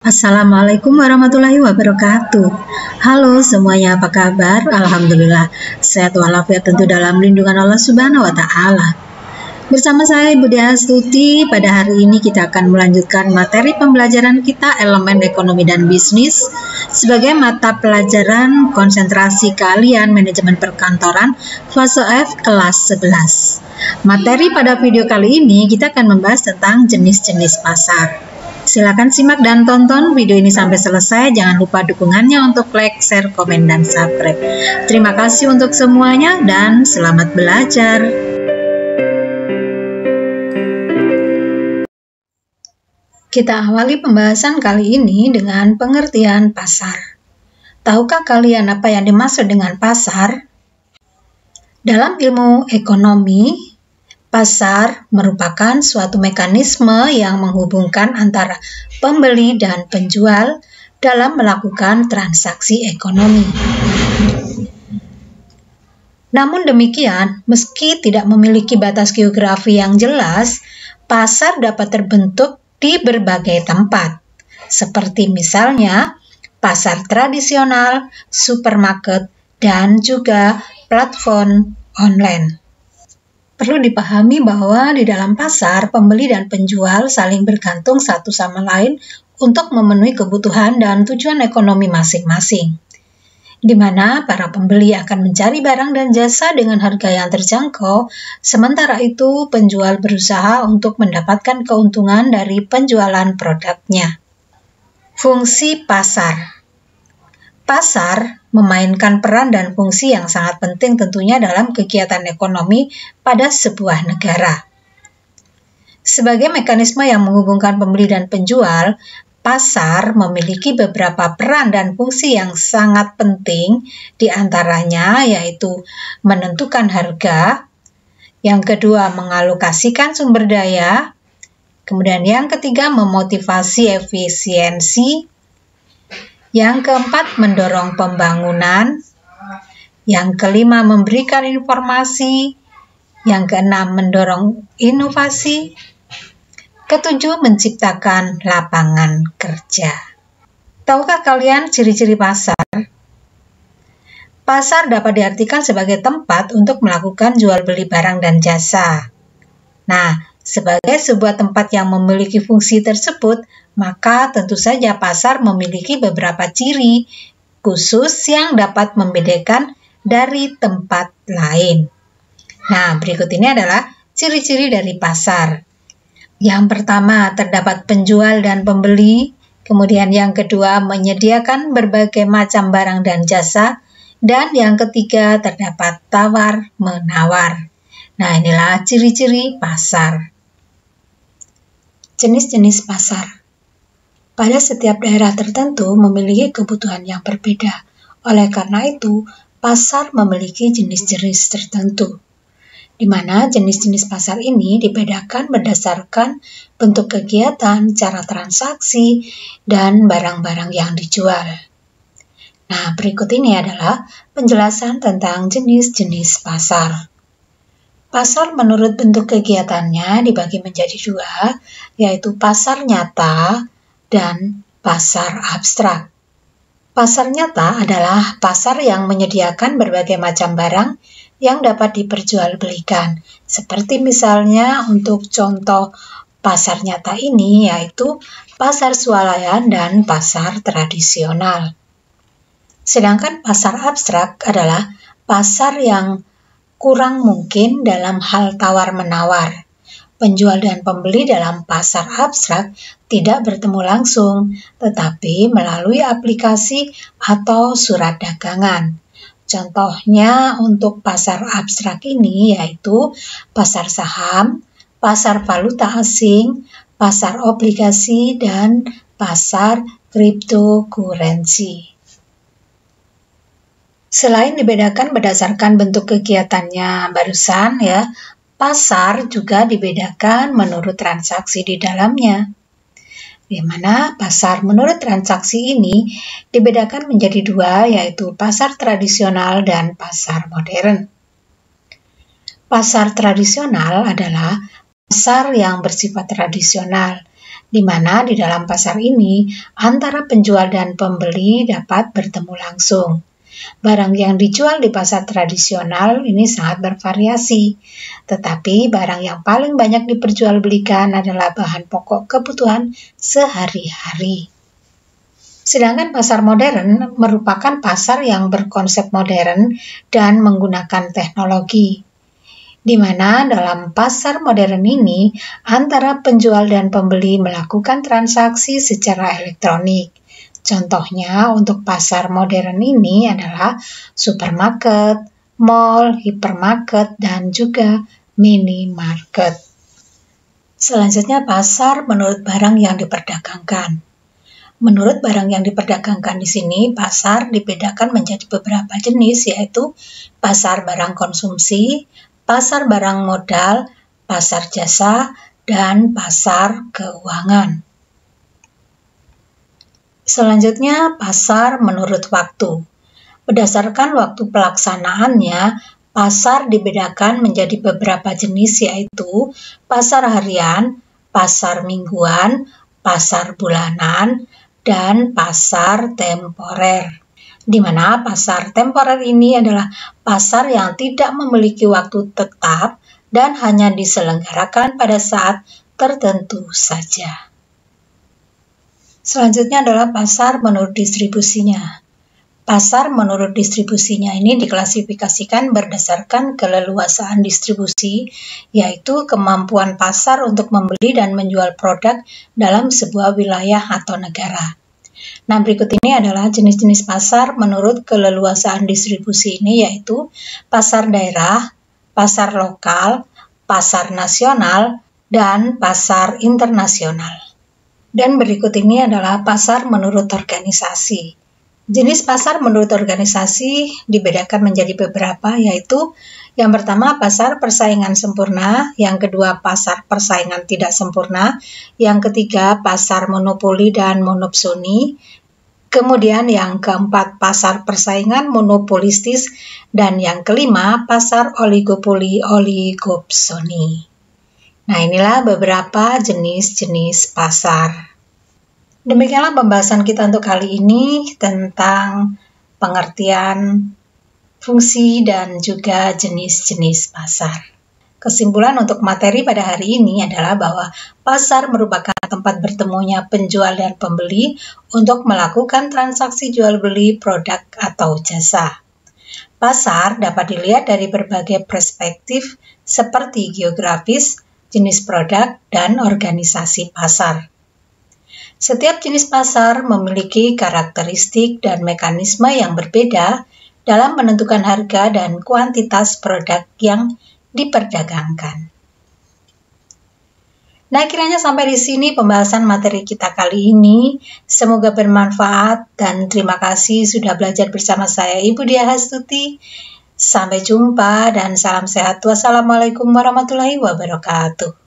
Assalamualaikum warahmatullahi wabarakatuh. Halo semuanya, apa kabar? Alhamdulillah, sehat walafiat tentu dalam lindungan Allah Subhanahu wa Ta'ala. Bersama saya Ibu Dia Astuti, pada hari ini kita akan melanjutkan materi pembelajaran kita elemen ekonomi dan bisnis sebagai mata pelajaran konsentrasi keahlian manajemen perkantoran fase F kelas 11. Materi pada video kali ini kita akan membahas tentang jenis-jenis pasar. Silakan simak dan tonton video ini sampai selesai. Jangan lupa dukungannya untuk like, share, komen, dan subscribe. Terima kasih untuk semuanya dan selamat belajar. Kita awali pembahasan kali ini dengan pengertian pasar. Tahukah kalian apa yang dimaksud dengan pasar? Dalam ilmu ekonomi, pasar merupakan suatu mekanisme yang menghubungkan antara pembeli dan penjual dalam melakukan transaksi ekonomi. Namun demikian, meski tidak memiliki batas geografi yang jelas, pasar dapat terbentuk di berbagai tempat, seperti misalnya pasar tradisional, supermarket, dan juga platform online. Perlu dipahami bahwa di dalam pasar, pembeli dan penjual saling bergantung satu sama lain untuk memenuhi kebutuhan dan tujuan ekonomi masing-masing, di mana para pembeli akan mencari barang dan jasa dengan harga yang terjangkau, sementara itu penjual berusaha untuk mendapatkan keuntungan dari penjualan produknya. Fungsi pasar. Pasar memainkan peran dan fungsi yang sangat penting tentunya dalam kegiatan ekonomi pada sebuah negara. Sebagai mekanisme yang menghubungkan pembeli dan penjual, pasar memiliki beberapa peran dan fungsi yang sangat penting, di antaranya yaitu menentukan harga, yang kedua mengalokasikan sumber daya, kemudian yang ketiga memotivasi efisiensi, yang keempat, mendorong pembangunan. Yang kelima, memberikan informasi. Yang keenam, mendorong inovasi. Ketujuh, menciptakan lapangan kerja. Tahukah kalian ciri-ciri pasar? Pasar dapat diartikan sebagai tempat untuk melakukan jual beli barang dan jasa. Nah, sebagai sebuah tempat yang memiliki fungsi tersebut, maka tentu saja pasar memiliki beberapa ciri khusus yang dapat membedakan dari tempat lain. Nah, berikut ini adalah ciri-ciri dari pasar. Yang pertama, terdapat penjual dan pembeli. Kemudian yang kedua, menyediakan berbagai macam barang dan jasa. Dan yang ketiga, terdapat tawar-menawar. Nah, inilah ciri-ciri pasar. Jenis-jenis pasar. Pada setiap daerah tertentu memiliki kebutuhan yang berbeda. Oleh karena itu, pasar memiliki jenis-jenis tertentu, di mana jenis-jenis pasar ini dibedakan berdasarkan bentuk kegiatan, cara transaksi, dan barang-barang yang dijual. Nah, berikut ini adalah penjelasan tentang jenis-jenis pasar. Pasar menurut bentuk kegiatannya dibagi menjadi dua, yaitu pasar nyata dan pasar abstrak. Pasar nyata adalah pasar yang menyediakan berbagai macam barang yang dapat diperjualbelikan. Seperti misalnya untuk contoh pasar nyata ini yaitu pasar swalayan dan pasar tradisional. Sedangkan pasar abstrak adalah pasar yang kurang mungkin dalam hal tawar-menawar. Penjual dan pembeli dalam pasar abstrak tidak bertemu langsung, tetapi melalui aplikasi atau surat dagangan. Contohnya untuk pasar abstrak ini yaitu pasar saham, pasar valuta asing, pasar obligasi, dan pasar cryptocurrency. Selain dibedakan berdasarkan bentuk kegiatannya barusan ya, pasar juga dibedakan menurut transaksi di dalamnya. Di mana pasar menurut transaksi ini dibedakan menjadi dua, yaitu pasar tradisional dan pasar modern. Pasar tradisional adalah pasar yang bersifat tradisional, di mana di dalam pasar ini antara penjual dan pembeli dapat bertemu langsung. Barang yang dijual di pasar tradisional ini sangat bervariasi, tetapi barang yang paling banyak diperjualbelikan adalah bahan pokok kebutuhan sehari-hari. Sedangkan pasar modern merupakan pasar yang berkonsep modern dan menggunakan teknologi, di mana dalam pasar modern ini antara penjual dan pembeli melakukan transaksi secara elektronik. Contohnya untuk pasar modern ini adalah supermarket, mall, hipermarket, dan juga minimarket. Selanjutnya pasar menurut barang yang diperdagangkan. Menurut barang yang diperdagangkan di sini, pasar dibedakan menjadi beberapa jenis, yaitu pasar barang konsumsi, pasar barang modal, pasar jasa, dan pasar keuangan. Selanjutnya, pasar menurut waktu. Berdasarkan waktu pelaksanaannya, pasar dibedakan menjadi beberapa jenis, yaitu pasar harian, pasar mingguan, pasar bulanan, dan pasar temporer. Di mana pasar temporer ini adalah pasar yang tidak memiliki waktu tetap dan hanya diselenggarakan pada saat tertentu saja. Selanjutnya adalah pasar menurut distribusinya. Pasar menurut distribusinya ini diklasifikasikan berdasarkan keleluasaan distribusi, yaitu kemampuan pasar untuk membeli dan menjual produk dalam sebuah wilayah atau negara. Nah, berikut ini adalah jenis-jenis pasar menurut keleluasaan distribusi ini, yaitu pasar daerah, pasar lokal, pasar nasional, dan pasar internasional. Dan berikut ini adalah pasar menurut organisasi. Jenis pasar menurut organisasi dibedakan menjadi beberapa, yaitu yang pertama pasar persaingan sempurna, yang kedua pasar persaingan tidak sempurna, yang ketiga pasar monopoli dan monopsoni, kemudian yang keempat pasar persaingan monopolistis, dan yang kelima pasar oligopoli-oligopsoni. Nah, inilah beberapa jenis-jenis pasar. Demikianlah pembahasan kita untuk kali ini tentang pengertian, fungsi, dan juga jenis-jenis pasar. Kesimpulan untuk materi pada hari ini adalah bahwa pasar merupakan tempat bertemunya penjual dan pembeli untuk melakukan transaksi jual-beli produk atau jasa. Pasar dapat dilihat dari berbagai perspektif seperti geografis, jenis produk, dan organisasi pasar. Setiap jenis pasar memiliki karakteristik dan mekanisme yang berbeda dalam menentukan harga dan kuantitas produk yang diperdagangkan. Nah, kiranya sampai di sini pembahasan materi kita kali ini. Semoga bermanfaat dan terima kasih sudah belajar bersama saya, Ibu Diah Hastuti. Sampai jumpa dan salam sehat. Wassalamualaikum warahmatullahi wabarakatuh.